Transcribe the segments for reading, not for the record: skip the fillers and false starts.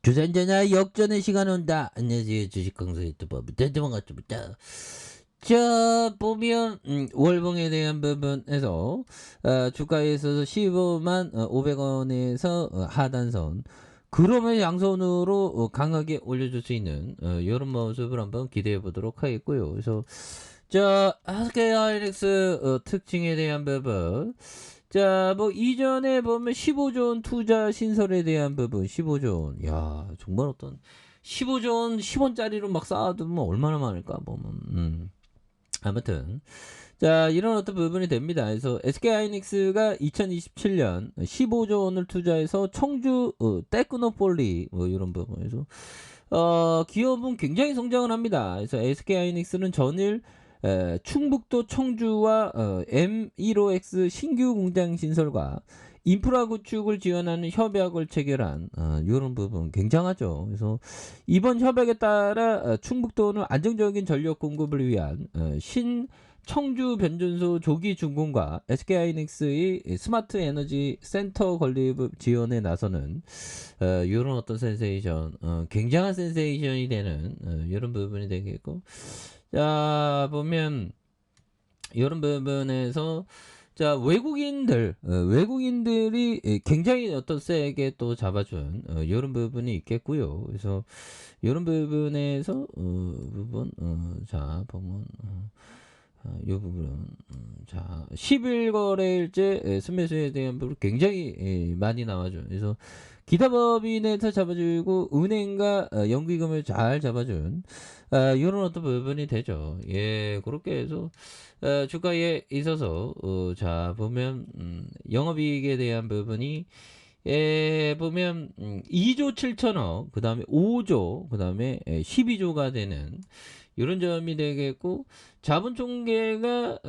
주산전화 역전의 시간 온다. 안녕하세요. 주식강사 유튜버 대대만 같습니다. 자, 보면 월봉에 대한 부분에서 주가에 있어서 15만 500원에서 하단선, 그러면 양선으로 강하게 올려줄 수 있는 이런 모습을 한번 기대해 보도록 하겠고요. 그래서 자, SK하이닉스 특징에 대한 부분. 자, 뭐 이전에 보면 15조 원 투자 신설에 대한 부분, 15조 원. 야, 정말 어떤 15조 원 10원짜리로 막 쌓아두면 얼마나 많을까 보면. 아무튼 자, 이런 어떤 부분이 됩니다. 그래서 SK하이닉스가 2027년 15조 원을 투자해서 청주 테크노폴리 뭐 이런 부분에서 기업은 굉장히 성장을 합니다. 그래서 SK하이닉스는 전일 충북도 청주와 M15X 신규 공장 신설과 인프라 구축을 지원하는 협약을 체결한 이런 부분 굉장하죠. 그래서 이번 협약에 따라 충북도는 안정적인 전력 공급을 위한 신 청주 변전소 조기 준공과 SK하이닉스의 스마트 에너지 센터 건립 지원에 나서는 이런 어떤 센세이션, 굉장한 센세이션이 되는 이런 부분이 되겠고, 자 보면 이런 부분에서 자 외국인들이 굉장히 어떤 세게 또 잡아준 이런 부분이 있겠고요. 그래서 이런 부분에서 자 보면 이 부분은 자 11거래일째 순매수에 대한 부분 굉장히 많이 나와줘. 그래서 기타법인에서 잡아주고 은행과 연기금을 잘 잡아준 이런 어떤 부분이 되죠. 예, 그렇게 해서 주가에 있어서 자 보면 영업이익에 대한 부분이 보면 2조 7천억, 그 다음에 5조, 그 다음에 12조가 되는 이런 점이 되겠고, 자본총계를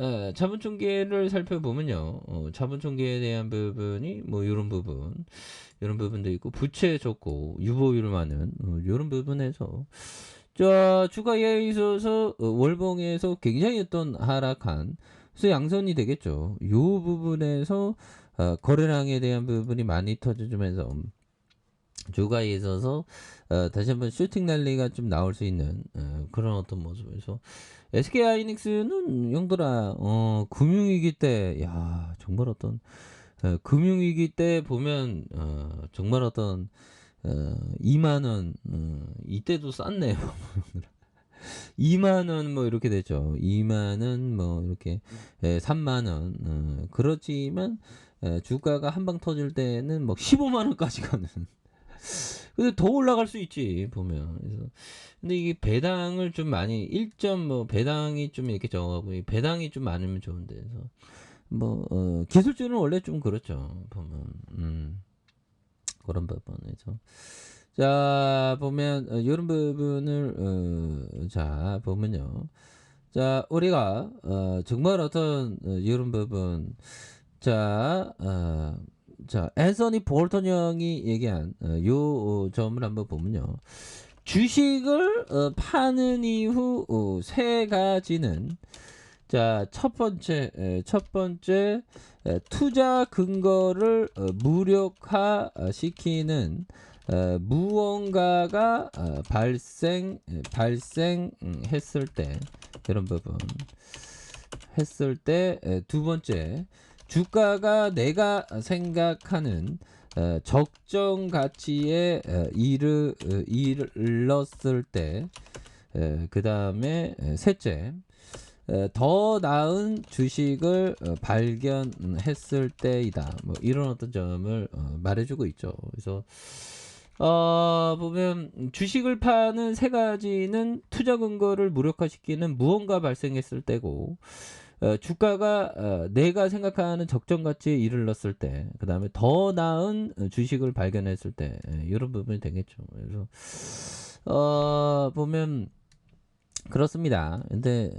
살펴보면요, 자본총계에 대한 부분이 뭐 이런 부분도 있고, 부채 적고 유보율 많은 이런 부분에서 자 주가에 있어서 월봉에서 굉장히 어떤 하락한, 그래서 양선이 되겠죠. 이 부분에서 거래량에 대한 부분이 많이 터져주면서 주가에 있어서 다시 한번 슈팅 랠리가 좀 나올 수 있는 그런 어떤 모습에서 SK하이닉스는 영들아 금융위기 때, 야 정말 어떤 금융위기 때 보면 정말 어떤 2만원 이때도 쌌네요. 2만원 뭐 이렇게 되죠. 2만원 뭐 이렇게 3만원 그렇지만 주가가 한 방 터질 때는 뭐 15만원까지 가는. 근데 더 올라갈 수 있지 보면. 그래서 근데 이게 배당을 좀 많이 1점 뭐 배당이 좀 이렇게 적어가고 배당이 좀 많으면 좋은데. 그래서 뭐 기술주는 원래 좀 그렇죠 보면. 그런 부분에서 자 보면 이런 부분을 자 보면요. 자 우리가 정말 어떤 이런 부분, 자 앤서니 볼턴 형이 얘기한 요 점을 한번 보면요. 주식을 파는 이후 세 가지는, 자 첫 번째 투자 근거를 무력화 시키는 무언가가 발생했을 때, 이런 부분 했을 때, 두 번째 주가가 내가 생각하는 적정 가치에 이르렀을 때, 그 다음에 셋째 더 나은 주식을 발견했을 때이다. 뭐 이런 어떤 점을 말해주고 있죠. 그래서 보면 주식을 파는 세 가지는 투자 근거를 무력화시키는 무언가 발생했을 때고, 주가가 내가 생각하는 적정 가치에 이르렀을 때, 그 다음에 더 나은 주식을 발견했을 때, 이런 부분이 되겠죠. 그래서 보면 그렇습니다. 근데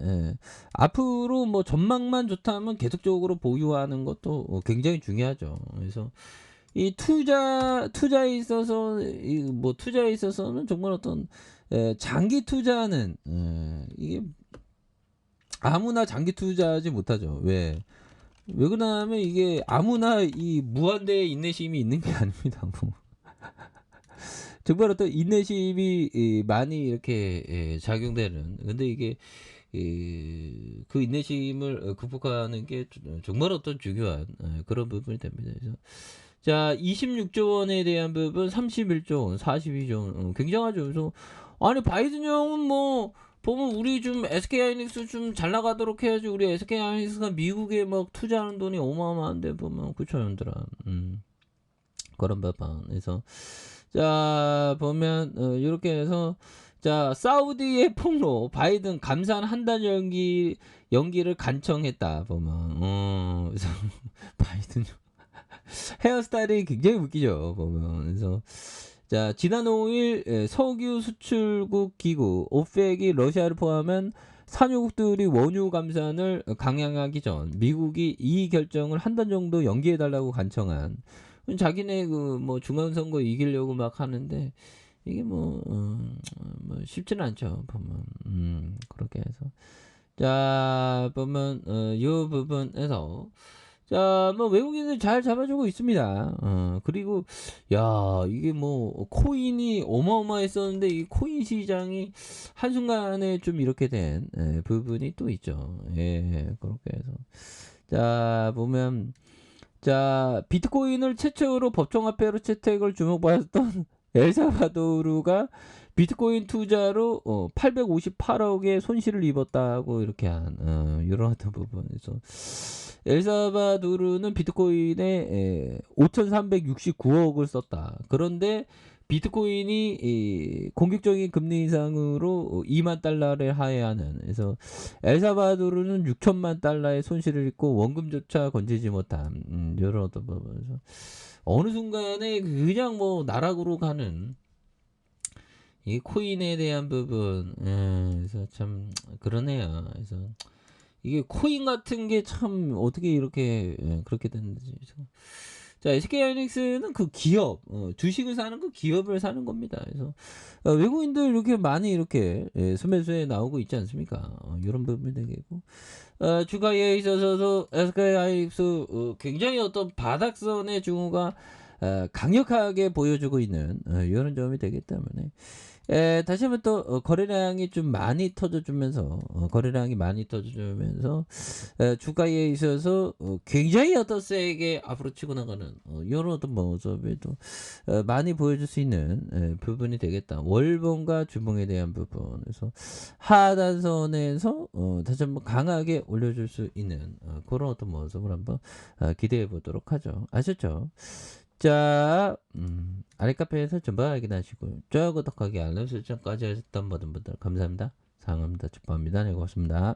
앞으로 뭐 전망만 좋다면 계속적으로 보유하는 것도 굉장히 중요하죠. 그래서 이 투자에 있어서 투자에 있어서는 정말 어떤 장기 투자는 이게 아무나 장기 투자하지 못하죠. 왜 그러냐면 이게 아무나 이 무한대의 인내심이 있는 게 아닙니다. 뭐. 정말 어떤 인내심이 많이 이렇게 작용되는. 근데 이게 그 인내심을 극복하는 게 정말 어떤 중요한 그런 부분이 됩니다. 그래서 자 26조 원에 대한 부분 31조 원, 42조 원 굉장하죠. 그래서 아니 바이든 형은 뭐 보면 우리 좀 SK하이닉스 좀 잘 나가도록 해야지. 우리 SK하이닉스가 미국에 막 투자하는 돈이 어마어마한데 보면 그쵸 형들아. 그런 법안. 그래서 자 보면 이렇게 해서 자 사우디의 폭로 바이든 감산 한 달 연기를 간청했다 보면 그래서 바이든 헤어스타일이 굉장히 웃기죠 보면. 그래서 자 지난 5일 석유 수출국 기구 오펙이 러시아를 포함한 산유국들이 원유 감산을 강행하기 전 미국이 이 결정을 한 달 정도 연기해 달라고 간청한. 자기네 그 뭐 중간선거 이기려고 막 하는데 이게 뭐 쉽지는 않죠 보면. 그렇게 해서 자 보면 요 부분에서 자 뭐 외국인들 잘 잡아주고 있습니다. 그리고 야 이게 뭐 코인이 어마어마했었는데 이 코인 시장이 한순간에 좀 이렇게 된 부분이 또 있죠. 예 그렇게 해서 자 보면 자 비트코인을 최초로 법정화폐로 채택을 주목받았던 엘살바도르가 비트코인 투자로 858억의 손실을 입었다고 이렇게 한 이런 어떤 부분에서 엘살바도르는 비트코인에 5,369억을 썼다. 그런데 비트코인이 공격적인 금리 인상으로 2만 달러를 하회하는. 그래서 엘살바도르는 6천만 달러의 손실을 입고 원금조차 건지지 못한 이런 어떤 부분에서 어느 순간에 그냥 뭐 나락으로 가는 이 코인에 대한 부분. 그래서 참 그러네요. 그래서 이게 코인 같은 게 참 어떻게 이렇게 그렇게 됐는지. 자 SK하이닉스는 그 기업 주식을 사는 그 기업을 사는 겁니다. 그래서 외국인들 이렇게 많이 이렇게 수매수에 나오고 있지 않습니까? 이런 부분이 되겠고 주가에 있어서도 SK하이닉스 굉장히 어떤 바닥선의 징후가 강력하게 보여주고 있는 이런 점이 되기 때문에 다시 한번 또 거래량이 좀 많이 터져주면서 주가에 있어서 굉장히 어떤 세게 앞으로 치고 나가는 이런 어떤 모습에도 많이 보여줄 수 있는 부분이 되겠다. 월봉과 주봉에 대한 부분. 그래서 하단선에서 다시 한번 강하게 올려줄 수 있는 그런 어떤 모습을 한번 기대해 보도록 하죠. 아셨죠? 자, 아랫카페에서 전부 확인하시고 좋아요, 구독하기, 알람 설정까지 하셨던 모든 분들 감사합니다. 사랑합니다. 축복합니다. 네, 고맙습니다.